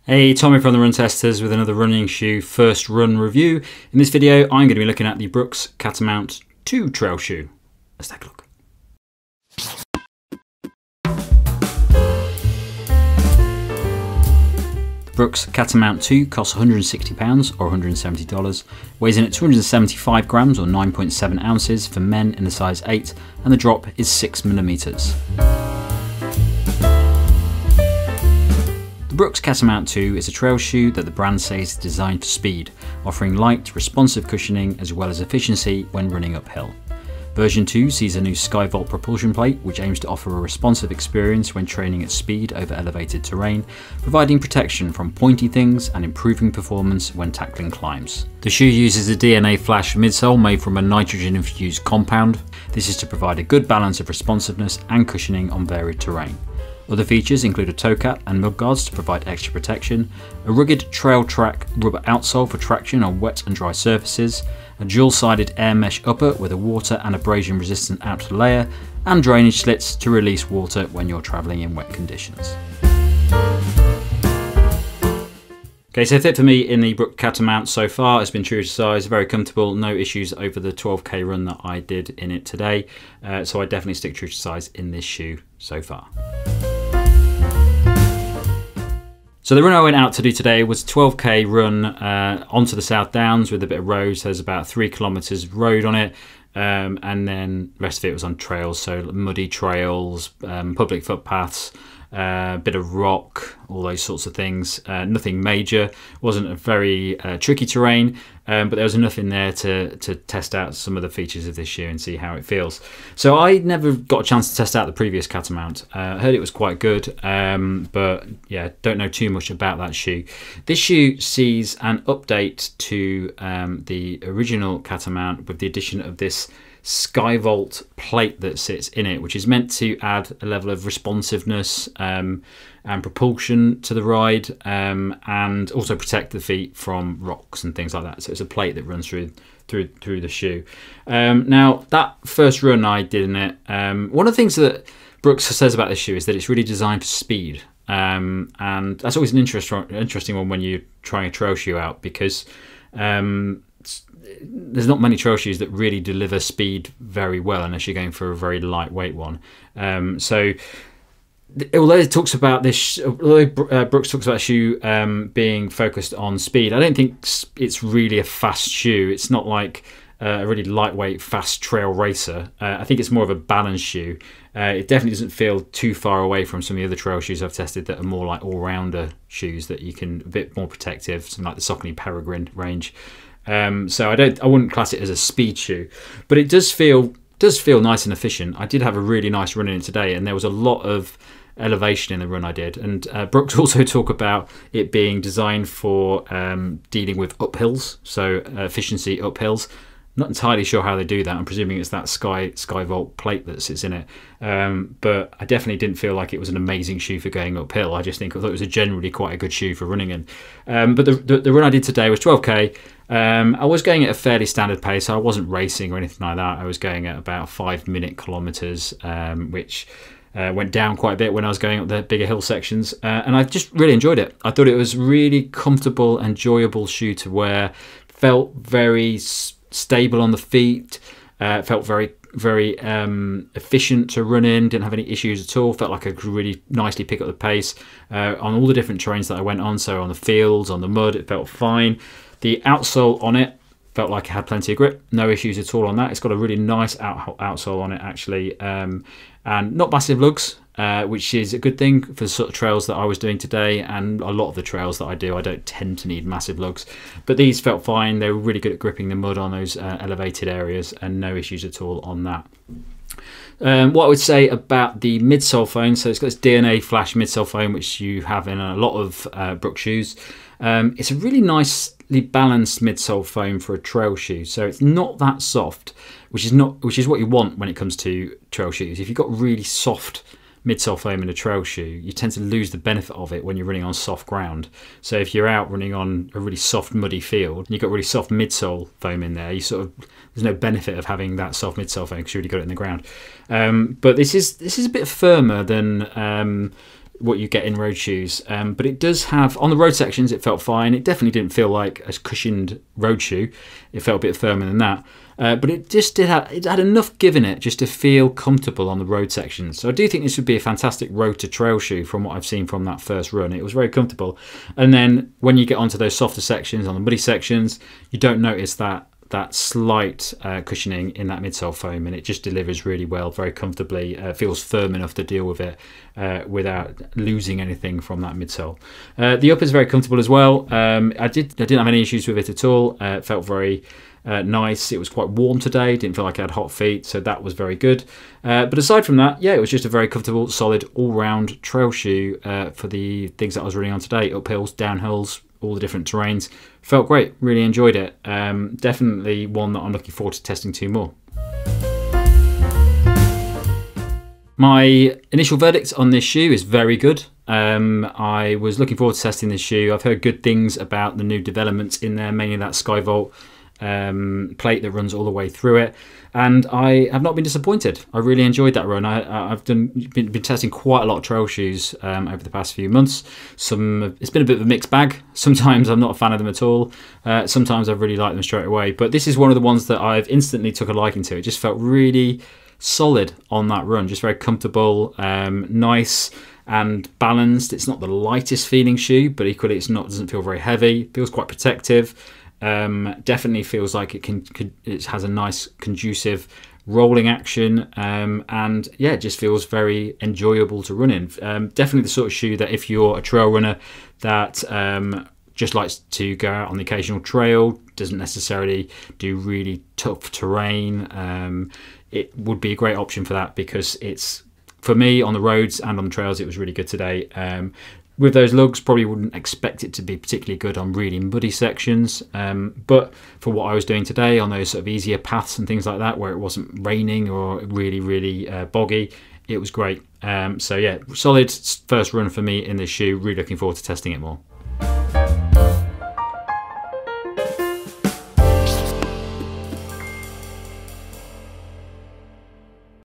Hey, Tommy from the Run Testers with another running shoe first run review. In this video, I'm going to be looking at the Brooks Catamount 2 trail shoe. Let's take a look. The Brooks Catamount 2 costs £160 or $170, weighs in at 275 grams or 9.7 ounces for men in the size 8, and the drop is 6mm. The Brooks Catamount 2 is a trail shoe that the brand says is designed for speed, offering light, responsive cushioning as well as efficiency when running uphill. Version 2 sees a new SkyVault propulsion plate, which aims to offer a responsive experience when training at speed over elevated terrain, providing protection from pointy things and improving performance when tackling climbs. The shoe uses a DNA Flash midsole made from a nitrogen-infused compound. This is to provide a good balance of responsiveness and cushioning on varied terrain. Other features include a toe cap and mud guards to provide extra protection, a rugged trail track rubber outsole for traction on wet and dry surfaces, a dual-sided air mesh upper with a water and abrasion resistant outer layer, and drainage slits to release water when you're travelling in wet conditions. Okay, so fit for me in the Brooks Catamount so far has been true to size, very comfortable, no issues over the 12k run that I did in it today, so I definitely stick true to size in this shoe so far. So the run I went out to do today was a 12k run onto the South Downs with a bit of roads. There's about 3 kilometres of road on it, and then the rest of it was on trails, so muddy trails, public footpaths, bit of rock, all those sorts of things. Nothing major, wasn't a very tricky terrain, but there was enough in there to test out some of the features of this shoe and see how it feels. So I never got a chance to test out the previous Catamount. I heard it was quite good, but yeah, don't know too much about that shoe. This shoe sees an update to the original Catamount with the addition of this SkyVault plate that sits in it, which is meant to add a level of responsiveness and propulsion to the ride, and also protect the feet from rocks and things like that. So it's a plate that runs through the shoe. Now that first run I did in it, one of the things that Brooks says about this shoe is that it's really designed for speed, and that's always an interesting one when you're trying a trail shoe out, because there's not many trail shoes that really deliver speed very well unless you're going for a very lightweight one. So although it talks about this, Brooks talks about a shoe being focused on speed, I don't think it's really a fast shoe. It's not like a really lightweight, fast trail racer. I think it's more of a balanced shoe. It definitely doesn't feel too far away from some of the other trail shoes I've tested that are more like all-rounder shoes that you can, a bit more protective, something like the Saucony Peregrine range. So I wouldn't class it as a speed shoe, but it does feel nice and efficient. I did have a really nice run in it today, and there was a lot of elevation in the run I did. And Brooks also talk about it being designed for dealing with uphills, so efficiency uphills. Not entirely sure how they do that. I'm presuming it's that SkyVault plate that sits in it. But I definitely didn't feel like it was an amazing shoe for going uphill. I thought it was a generally quite a good shoe for running in. But the run I did today was 12k. I was going at a fairly standard pace, so I wasn't racing or anything like that. I was going at about 5-minute kilometres, which went down quite a bit when I was going up the bigger hill sections, and I just really enjoyed it. I thought it was really comfortable, enjoyable shoe to wear. Felt very stable on the feet, felt very efficient to run in, didn't have any issues at all. Felt like I could really nicely pick up the pace on all the different terrains that I went on. So on the fields, on the mud, it felt fine. The outsole on it felt like it had plenty of grip, no issues at all on that. It's got a really nice outsole on it actually, and not massive lugs, which is a good thing for the sort of trails that I was doing today, and a lot of the trails that I do, I don't tend to need massive lugs, but these felt fine. They were really good at gripping the mud on those elevated areas, and no issues at all on that. What I would say about the midsole foam, so it's got this DNA Flash midsole foam, which you have in a lot of Brooks shoes. It's a really nicely balanced midsole foam for a trail shoe, so it's not that soft, which is what you want when it comes to trail shoes. If you've got really soft midsole foam in a trail shoe, you tend to lose the benefit of it when you're running on soft ground. So if you're out running on a really soft muddy field and you've got really soft midsole foam in there, there's no benefit of having that soft midsole foam because you already got it in the ground. But this is a bit firmer than what you get in road shoes, but it does have, on the road sections it felt fine. It definitely didn't feel like a cushioned road shoe. It felt a bit firmer than that, but it just it had enough give in it just to feel comfortable on the road sections. So I do think this would be a fantastic road to trail shoe from what I've seen from that first run. It was very comfortable, and then when you get onto those softer sections, on the muddy sections, you don't notice that slight cushioning in that midsole foam, and it just delivers really well, very comfortably. Feels firm enough to deal with it without losing anything from that midsole. The upper is very comfortable as well. I didn't have any issues with it at all. It felt very nice. It was quite warm today, didn't feel like I had hot feet, so that was very good. But aside from that, yeah, it was just a very comfortable, solid, all-round trail shoe for the things that I was running on today. Uphills, downhills, all the different terrains. Felt great, really enjoyed it. Definitely one that I'm looking forward to testing 2 more. My initial verdict on this shoe is very good. I was looking forward to testing this shoe. I've heard good things about the new developments in there, mainly that SkyVault plate that runs all the way through it, and I have not been disappointed. I really enjoyed that run. I've been testing quite a lot of trail shoes over the past few months. It's been a bit of a mixed bag. Sometimes I'm not a fan of them at all. Sometimes I've really liked them straight away, but this is one of the ones that I've instantly took a liking to. It just felt really solid on that run, just very comfortable, nice and balanced. It's not the lightest feeling shoe, but equally doesn't feel very heavy. It feels quite protective. Definitely feels like it has a nice conducive rolling action, and yeah, it just feels very enjoyable to run in. Definitely the sort of shoe that if you're a trail runner that just likes to go out on the occasional trail, doesn't necessarily do really tough terrain, it would be a great option for that, because it's, for me, on the roads and on the trails, it was really good today. With those lugs, probably wouldn't expect it to be particularly good on really muddy sections, but for what I was doing today on those sort of easier paths and things like that, where it wasn't raining or really boggy, it was great. So yeah, solid first run for me in this shoe. Really looking forward to testing it more.